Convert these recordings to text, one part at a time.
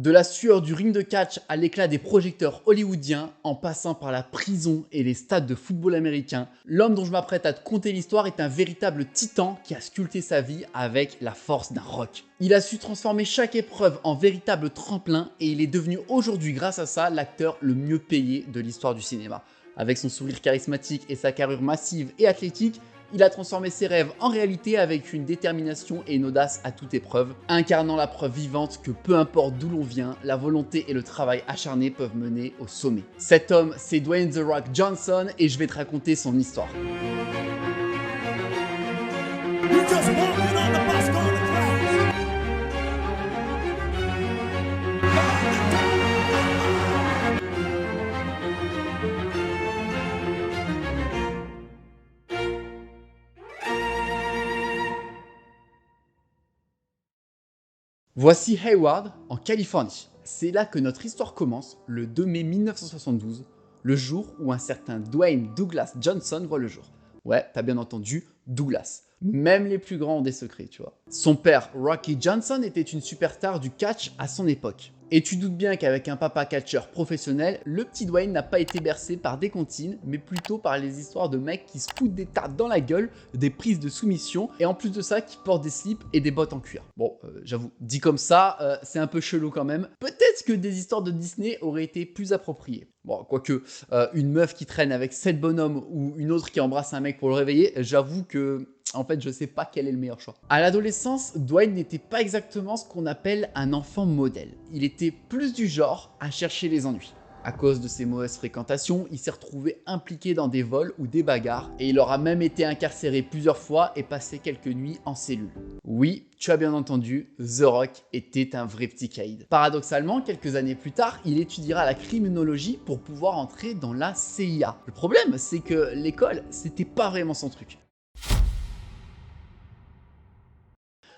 De la sueur du ring de catch à l'éclat des projecteurs hollywoodiens, en passant par la prison et les stades de football américain, l'homme dont je m'apprête à te conter l'histoire est un véritable titan qui a sculpté sa vie avec la force d'un roc. Il a su transformer chaque épreuve en véritable tremplin et il est devenu aujourd'hui, grâce à ça, l'acteur le mieux payé de l'histoire du cinéma. Avec son sourire charismatique et sa carrure massive et athlétique, il a transformé ses rêves en réalité avec une détermination et une audace à toute épreuve, incarnant la preuve vivante que peu importe d'où l'on vient, la volonté et le travail acharné peuvent mener au sommet. Cet homme, c'est Dwayne The Rock Johnson et je vais te raconter son histoire. Voici Hayward, en Californie. C'est là que notre histoire commence, le 2 mai 1972, le jour où un certain Dwayne Douglas Johnson voit le jour. Ouais, t'as bien entendu, Douglas. Même les plus grands ont des secrets, tu vois. Son père, Rocky Johnson, était une superstar du catch à son époque. Et tu doutes bien qu'avec un papa catcheur professionnel, le petit Dwayne n'a pas été bercé par des comptines, mais plutôt par les histoires de mecs qui se foutent des tartes dans la gueule, des prises de soumission, et en plus de ça, qui portent des slips et des bottes en cuir. Bon, j'avoue, dit comme ça, c'est un peu chelou quand même. Peut-être que des histoires de Disney auraient été plus appropriées. Bon, quoique, une meuf qui traîne avec 7 bonhommes ou une autre qui embrasse un mec pour le réveiller, j'avoue que... En fait, je sais pas quel est le meilleur choix. À l'adolescence, Dwayne n'était pas exactement ce qu'on appelle un enfant modèle. Il était plus du genre à chercher les ennuis. À cause de ses mauvaises fréquentations, il s'est retrouvé impliqué dans des vols ou des bagarres et il aura même été incarcéré plusieurs fois et passé quelques nuits en cellule. Oui, tu as bien entendu, The Rock était un vrai petit caïd. Paradoxalement, quelques années plus tard, il étudiera la criminologie pour pouvoir entrer dans la CIA. Le problème, c'est que l'école, c'était pas vraiment son truc.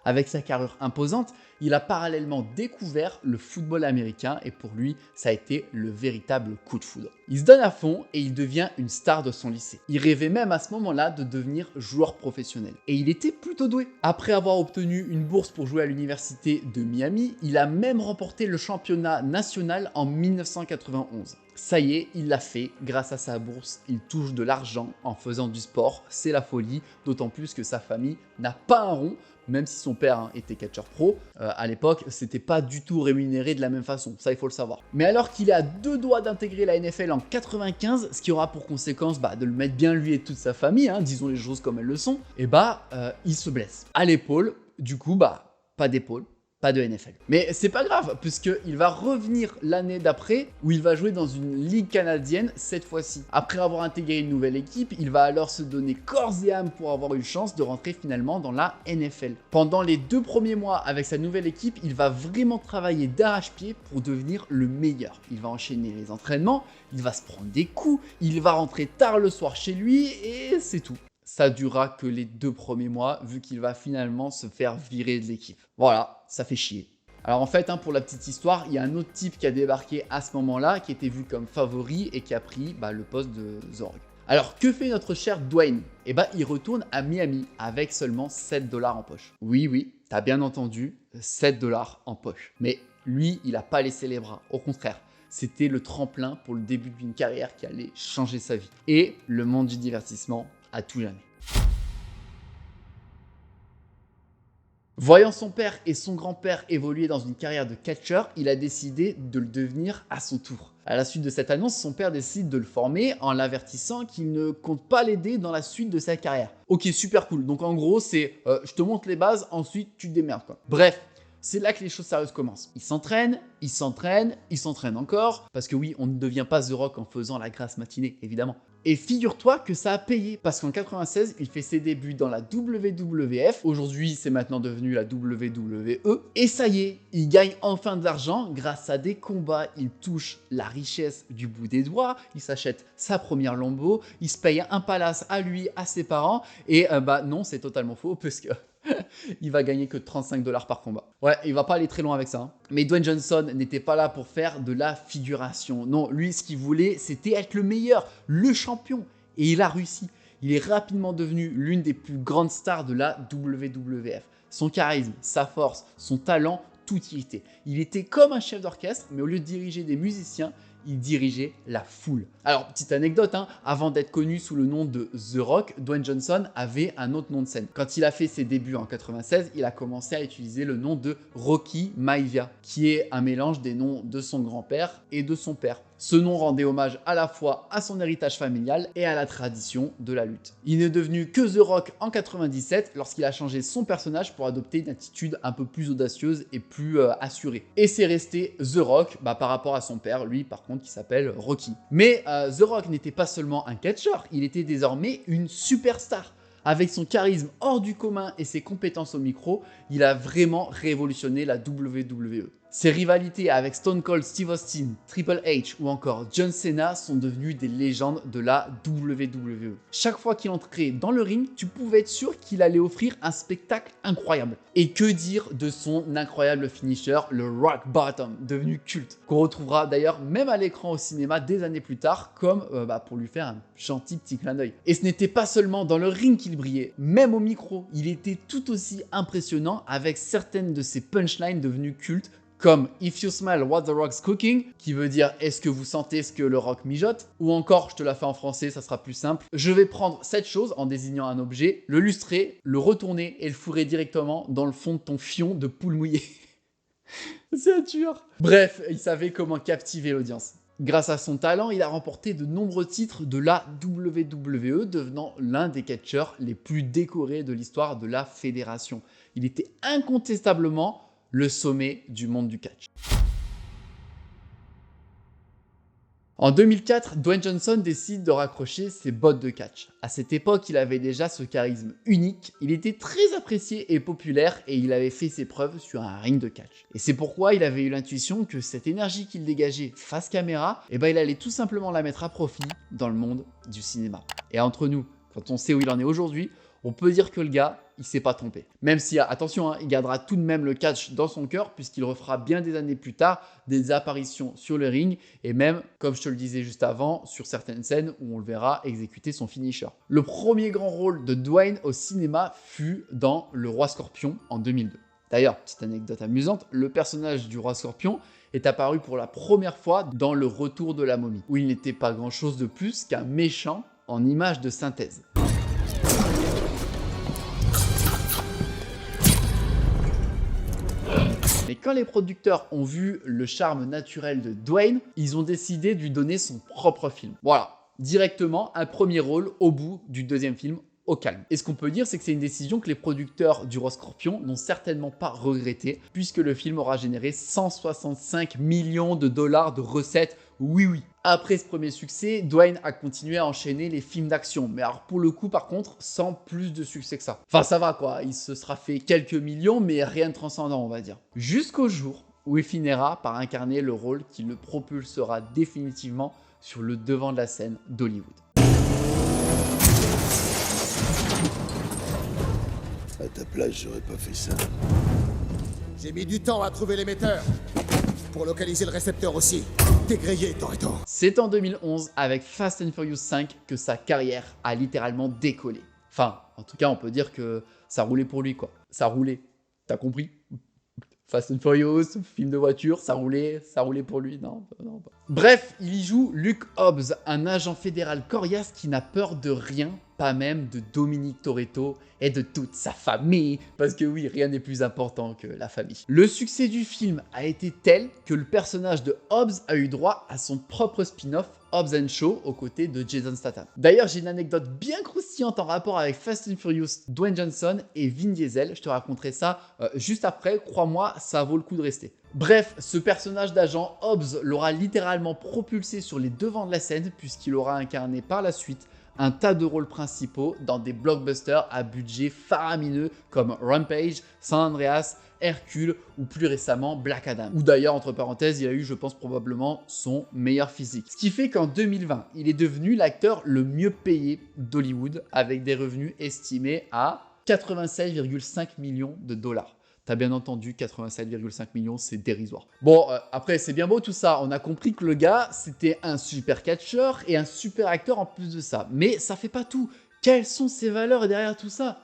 Avec sa carrure imposante, il a parallèlement découvert le football américain et pour lui, ça a été le véritable coup de foudre. Il se donne à fond et il devient une star de son lycée. Il rêvait même à ce moment-là de devenir joueur professionnel. Et il était plutôt doué. Après avoir obtenu une bourse pour jouer à l'université de Miami, il a même remporté le championnat national en 1991. Ça y est, il l'a fait, grâce à sa bourse, il touche de l'argent en faisant du sport, c'est la folie, d'autant plus que sa famille n'a pas un rond, même si son père était catcheur pro, à l'époque, c'était pas du tout rémunéré de la même façon, ça il faut le savoir. Mais alors qu'il est à deux doigts d'intégrer la NFL en 95, ce qui aura pour conséquence de le mettre bien lui et toute sa famille, disons les choses comme elles le sont, et il se blesse à l'épaule, du coup pas d'épaule. Pas de NFL. Mais c'est pas grave, puisqu'il va revenir l'année d'après, où il va jouer dans une ligue canadienne cette fois-ci. Après avoir intégré une nouvelle équipe, il va alors se donner corps et âme pour avoir une chance de rentrer finalement dans la NFL. Pendant les 2 premiers mois avec sa nouvelle équipe, il va vraiment travailler d'arrache-pied pour devenir le meilleur. Il va enchaîner les entraînements, il va se prendre des coups, il va rentrer tard le soir chez lui et c'est tout. Ça durera que les 2 premiers mois, vu qu'il va finalement se faire virer de l'équipe. Voilà, ça fait chier. Alors en fait, pour la petite histoire, il y a un autre type qui a débarqué à ce moment-là, qui était vu comme favori et qui a pris le poste de The Rock. Alors que fait notre cher Dwayne ? Il retourne à Miami avec seulement 7 $ en poche. Oui, t'as bien entendu, 7 $ en poche. Mais lui, il n'a pas laissé les bras, au contraire. C'était le tremplin pour le début d'une carrière qui allait changer sa vie. Et le monde du divertissement à tout jamais. Voyant son père et son grand-père évoluer dans une carrière de catcheur, il a décidé de le devenir à son tour. À la suite de cette annonce, son père décide de le former en l'avertissant qu'il ne compte pas l'aider dans la suite de sa carrière. Ok, super cool. Donc en gros, c'est je te montre les bases, ensuite tu te démerdes quoi. Bref. C'est là que les choses sérieuses commencent. Il s'entraîne encore, parce que oui, on ne devient pas The Rock en faisant la grasse matinée, évidemment. Et figure-toi que ça a payé, parce qu'en 96, il fait ses débuts dans la WWF, aujourd'hui c'est maintenant devenu la WWE, et ça y est, il gagne enfin de l'argent grâce à des combats, il touche la richesse du bout des doigts, il s'achète sa première Lambo, il se paye un palace à lui, à ses parents, et non, c'est totalement faux, parce que il va gagner que 35 $ par combat. Ouais, il va pas aller très loin avec ça. Mais Dwayne Johnson n'était pas là pour faire de la figuration. Non, lui, ce qu'il voulait, c'était être le meilleur, le champion. Et il a réussi. Il est rapidement devenu l'une des plus grandes stars de la WWF. Son charisme, sa force, son talent, toute y était. Il était comme un chef d'orchestre, mais au lieu de diriger des musiciens, il dirigeait la foule. Alors, petite anecdote, avant d'être connu sous le nom de The Rock, Dwayne Johnson avait un autre nom de scène. Quand il a fait ses débuts en 96, il a commencé à utiliser le nom de Rocky Maivia, qui est un mélange des noms de son grand-père et de son père. Ce nom rendait hommage à la fois à son héritage familial et à la tradition de la lutte. Il n'est devenu que The Rock en 97 lorsqu'il a changé son personnage pour adopter une attitude un peu plus audacieuse et plus assurée. Et c'est resté The Rock par rapport à son père, lui par contre qui s'appelle Rocky. Mais The Rock n'était pas seulement un catcheur, il était désormais une superstar. Avec son charisme hors du commun et ses compétences au micro, il a vraiment révolutionné la WWE. Ses rivalités avec Stone Cold Steve Austin, Triple H ou encore John Cena sont devenues des légendes de la WWE. Chaque fois qu'il entrait dans le ring, tu pouvais être sûr qu'il allait offrir un spectacle incroyable. Et que dire de son incroyable finisher, le Rock Bottom, devenu culte, qu'on retrouvera d'ailleurs même à l'écran au cinéma des années plus tard, comme pour lui faire un gentil petit clin d'œil. Et ce n'était pas seulement dans le ring qu'il brillait, même au micro, il était tout aussi impressionnant avec certaines de ses punchlines devenues cultes, comme If you smell what the rock's cooking, qui veut dire est-ce que vous sentez ce que le rock mijote, ou encore, je te la fais en français, ça sera plus simple, je vais prendre cette chose en désignant un objet, le lustrer, le retourner et le fourrer directement dans le fond de ton fion de poule mouillée. C'est un tueur. Bref, il savait comment captiver l'audience. Grâce à son talent, il a remporté de nombreux titres de la WWE, devenant l'un des catcheurs les plus décorés de l'histoire de la fédération. Il était incontestablement le sommet du monde du catch. En 2004, Dwayne Johnson décide de raccrocher ses bottes de catch. À cette époque, il avait déjà ce charisme unique, il était très apprécié et populaire et il avait fait ses preuves sur un ring de catch. Et c'est pourquoi il avait eu l'intuition que cette énergie qu'il dégageait face caméra, il allait tout simplement la mettre à profit dans le monde du cinéma. Et entre nous, quand on sait où il en est aujourd'hui, on peut dire que le gars, il s'est pas trompé. Même si, attention, il gardera tout de même le catch dans son cœur puisqu'il refera bien des années plus tard des apparitions sur le ring et même, comme je te le disais juste avant, sur certaines scènes où on le verra exécuter son finisher. Le premier grand rôle de Dwayne au cinéma fut dans Le Roi Scorpion en 2002. D'ailleurs, petite anecdote amusante, le personnage du Roi Scorpion est apparu pour la première fois dans Le Retour de la momie, où il n'était pas grand chose de plus qu'un méchant en image de synthèse. Mais quand les producteurs ont vu le charme naturel de Dwayne, ils ont décidé de lui donner son propre film. Voilà, directement un premier rôle au bout du deuxième film, au calme. Et ce qu'on peut dire, c'est que c'est une décision que les producteurs du Roi Scorpion n'ont certainement pas regretté, puisque le film aura généré 165 millions de dollars de recettes. Oui. Après ce premier succès, Dwayne a continué à enchaîner les films d'action, mais alors pour le coup par contre, sans plus de succès que ça. Enfin ça va quoi, il se sera fait quelques millions, mais rien de transcendant on va dire. Jusqu'au jour où il finira par incarner le rôle qui le propulsera définitivement sur le devant de la scène d'Hollywood. À ta place, j'aurais pas fait ça. J'ai mis du temps à trouver l'émetteur. Pour localiser le récepteur aussi. Dégrayé, Toretto. C'est en 2011, avec Fast and Furious 5, que sa carrière a littéralement décollé. Enfin, en tout cas, on peut dire que ça roulait pour lui, quoi. Ça roulait. T'as compris ? Fast and Furious, film de voiture, ça roulait pour lui, non. Bref, il y joue Luke Hobbs, un agent fédéral coriace qui n'a peur de rien, pas même de Dominic Toretto et de toute sa famille, parce que oui, rien n'est plus important que la famille. Le succès du film a été tel que le personnage de Hobbs a eu droit à son propre spin-off, Hobbs & Shaw, aux côtés de Jason Statham. D'ailleurs, j'ai une anecdote bien croustillante en rapport avec Fast and Furious, Dwayne Johnson et Vin Diesel. Je te raconterai ça juste après, crois-moi, ça vaut le coup de rester. Bref, ce personnage d'agent Hobbs l'aura littéralement propulsé sur les devants de la scène puisqu'il aura incarné par la suite un tas de rôles principaux dans des blockbusters à budget faramineux comme Rampage, San Andreas, Hercule ou plus récemment Black Adam. Ou d'ailleurs, entre parenthèses, il a eu, je pense, probablement son meilleur physique. Ce qui fait qu'en 2020, il est devenu l'acteur le mieux payé d'Hollywood avec des revenus estimés à 87,5 millions de dollars. T'as bien entendu, 87,5 millions, c'est dérisoire. Bon, après, c'est bien beau tout ça. On a compris que le gars, c'était un super catcheur et un super acteur en plus de ça. Mais ça fait pas tout. Quelles sont ses valeurs derrière tout ça ?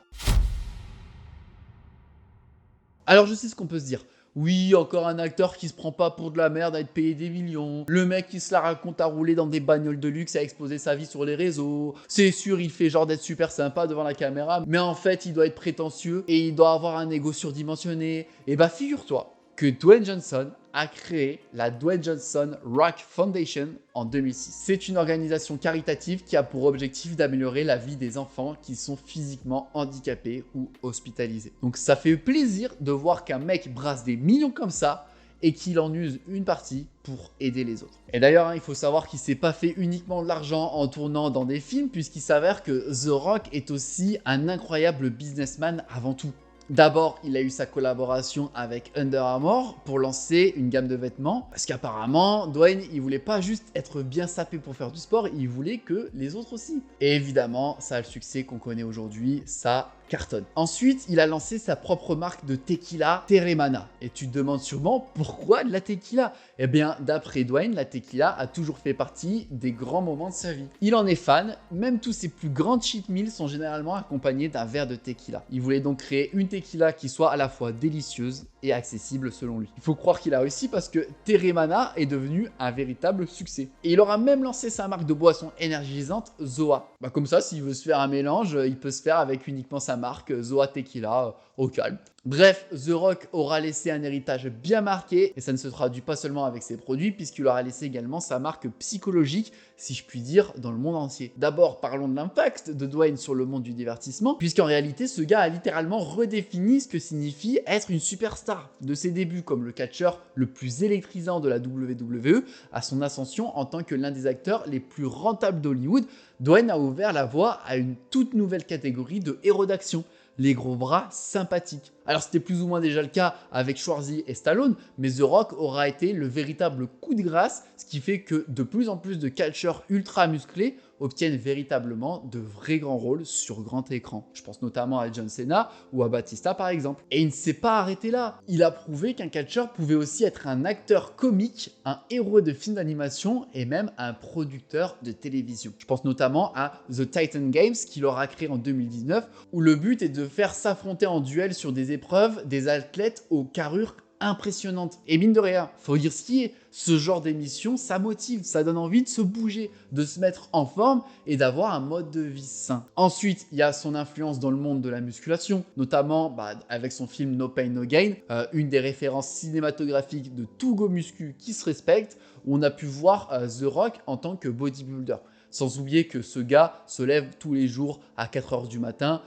Alors, je sais ce qu'on peut se dire. Oui, encore un acteur qui se prend pas pour de la merde à être payé des millions. Le mec qui se la raconte à rouler dans des bagnoles de luxe, à exposer sa vie sur les réseaux. C'est sûr, il fait genre d'être super sympa devant la caméra, mais en fait, il doit être prétentieux et il doit avoir un ego surdimensionné. Et bah, figure-toi que Dwayne Johnson a créé la Dwayne Johnson Rock Foundation en 2006. C'est une organisation caritative qui a pour objectif d'améliorer la vie des enfants qui sont physiquement handicapés ou hospitalisés. Donc ça fait plaisir de voir qu'un mec brasse des millions comme ça et qu'il en use une partie pour aider les autres. Et d'ailleurs, il faut savoir qu'il s'est pas fait uniquement de l'argent en tournant dans des films, puisqu'il s'avère que The Rock est aussi un incroyable businessman avant tout. D'abord, il a eu sa collaboration avec Under Armour pour lancer une gamme de vêtements, parce qu'apparemment, Dwayne, il voulait pas juste être bien sapé pour faire du sport, il voulait que les autres aussi. Et évidemment, ça a le succès qu'on connaît aujourd'hui, ça cartonne. Ensuite, il a lancé sa propre marque de tequila, Teremana. Et tu te demandes sûrement pourquoi de la tequila? Eh bien, d'après Dwayne, la tequila a toujours fait partie des grands moments de sa vie. Il en est fan, même tous ses plus grandes cheat meals sont généralement accompagnés d'un verre de tequila. Il voulait donc créer une tequila qui soit à la fois délicieuse et accessible selon lui. Il faut croire qu'il a réussi parce que Teremana est devenu un véritable succès. Et il aura même lancé sa marque de boisson énergisante, Zoa. Comme ça, s'il veut se faire un mélange, il peut se faire avec uniquement sa marque Zoa Tequila au calme. Bref, The Rock aura laissé un héritage bien marqué et ça ne se traduit pas seulement avec ses produits puisqu'il aura laissé également sa marque psychologique, si je puis dire, dans le monde entier. D'abord, parlons de l'impact de Dwayne sur le monde du divertissement, puisqu'en réalité, ce gars a littéralement redéfini ce que signifie être une superstar. De ses débuts comme le catcheur le plus électrisant de la WWE à son ascension en tant que l'un des acteurs les plus rentables d'Hollywood, Dwayne a ouvert la voie à une toute nouvelle catégorie de héros d'action, les gros bras sympathiques. Alors c'était plus ou moins déjà le cas avec Schwarzy et Stallone, mais The Rock aura été le véritable coup de grâce, ce qui fait que de plus en plus de catcheurs ultra musclés obtiennent véritablement de vrais grands rôles sur grand écran. Je pense notamment à John Cena ou à Batista par exemple. Et il ne s'est pas arrêté là. Il a prouvé qu'un catcheur pouvait aussi être un acteur comique, un héros de film d'animation et même un producteur de télévision. Je pense notamment à The Titan Games qu'il aura créé en 2019 où le but est de faire s'affronter en duel sur des épreuves des athlètes aux carrures impressionnante. Et mine de rien, faut dire ce qui est, ce genre d'émission, ça motive, ça donne envie de se bouger, de se mettre en forme et d'avoir un mode de vie sain. Ensuite, il y a son influence dans le monde de la musculation, notamment avec son film No Pain No Gain, une des références cinématographiques de tout go muscu qui se respecte, où on a pu voir The Rock en tant que bodybuilder. Sans oublier que ce gars se lève tous les jours à 4h du matin,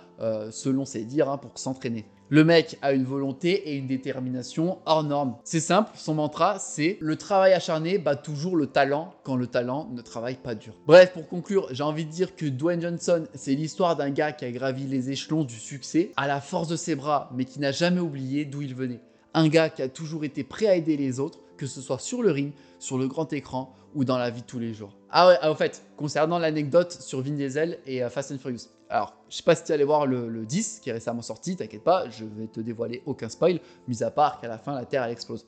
selon ses dires, pour s'entraîner. Le mec a une volonté et une détermination hors norme. C'est simple, son mantra, c'est « Le travail acharné bat toujours le talent quand le talent ne travaille pas dur ». Bref, pour conclure, j'ai envie de dire que Dwayne Johnson, c'est l'histoire d'un gars qui a gravi les échelons du succès à la force de ses bras, mais qui n'a jamais oublié d'où il venait. Un gars qui a toujours été prêt à aider les autres, que ce soit sur le ring, sur le grand écran ou dans la vie de tous les jours. Ah ouais, en fait, concernant l'anecdote sur Vin Diesel et Fast and Furious. Alors, je sais pas si tu es allé voir le 10 qui est récemment sorti, t'inquiète pas, je vais te dévoiler aucun spoil, mis à part qu'à la fin, la Terre, elle explose.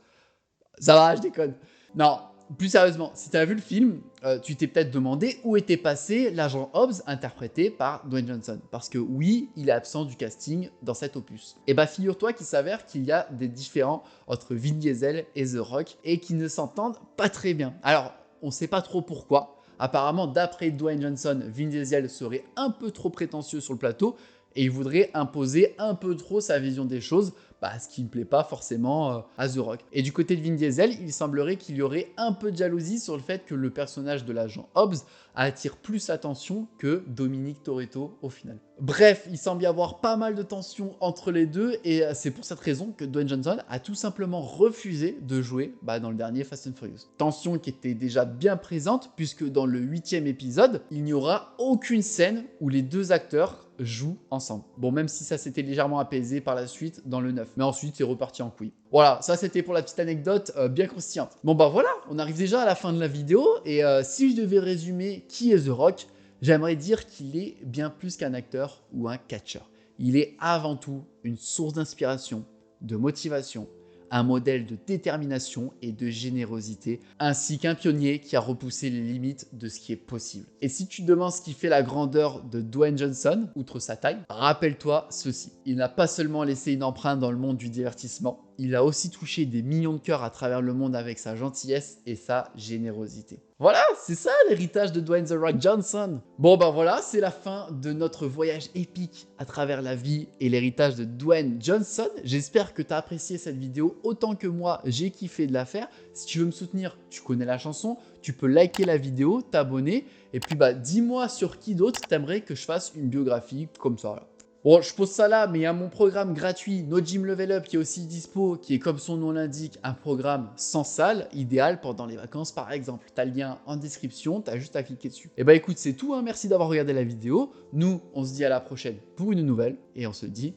Ça va, je déconne. Non, plus sérieusement, si tu as vu le film, tu t'es peut-être demandé où était passé l'agent Hobbs interprété par Dwayne Johnson. Parce que oui, il est absent du casting dans cet opus. Et bah figure-toi qu'il s'avère qu'il y a des différends entre Vin Diesel et The Rock et qu'ils ne s'entendent pas très bien. Alors, on sait pas trop pourquoi. Apparemment, d'après Dwayne Johnson, Vin Diesel serait un peu trop prétentieux sur le plateau et il voudrait imposer un peu trop sa vision des choses, ce qui ne plaît pas forcément à The Rock. Et du côté de Vin Diesel, il semblerait qu'il y aurait un peu de jalousie sur le fait que le personnage de l'agent Hobbs attire plus l'attention que Dominic Toretto au final. Bref, il semble y avoir pas mal de tensions entre les deux et c'est pour cette raison que Dwayne Johnson a tout simplement refusé de jouer dans le dernier Fast and Furious. Tension qui était déjà bien présente puisque dans le 8e épisode, il n'y aura aucune scène où les deux acteurs jouent ensemble. Bon, même si ça s'était légèrement apaisé par la suite dans le 9. Mais ensuite, c'est reparti en couille. Voilà, ça c'était pour la petite anecdote bien croustillante. Bon voilà, on arrive déjà à la fin de la vidéo et si je devais résumer qui est The Rock, j'aimerais dire qu'il est bien plus qu'un acteur ou un catcheur. Il est avant tout une source d'inspiration, de motivation, un modèle de détermination et de générosité, ainsi qu'un pionnier qui a repoussé les limites de ce qui est possible. Et si tu te demandes ce qui fait la grandeur de Dwayne Johnson, outre sa taille, rappelle-toi ceci. Il n'a pas seulement laissé une empreinte dans le monde du divertissement, il a aussi touché des millions de cœurs à travers le monde avec sa gentillesse et sa générosité. Voilà, c'est ça l'héritage de Dwayne The Rock Johnson. Bon ben voilà, c'est la fin de notre voyage épique à travers la vie et l'héritage de Dwayne Johnson. J'espère que tu as apprécié cette vidéo autant que moi, j'ai kiffé de la faire. Si tu veux me soutenir, tu connais la chanson, tu peux liker la vidéo, t'abonner et puis bah dis-moi sur qui d'autre t'aimerais que je fasse une biographie comme ça là. Bon, je pose ça là, mais il y a mon programme gratuit No Gym Level Up qui est aussi dispo, qui est comme son nom l'indique, un programme sans salle, idéal pendant les vacances par exemple. Tu as le lien en description, tu as juste à cliquer dessus. Et bah écoute, c'est tout, hein. Merci d'avoir regardé la vidéo. Nous, on se dit à la prochaine pour une nouvelle et on se dit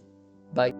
bye.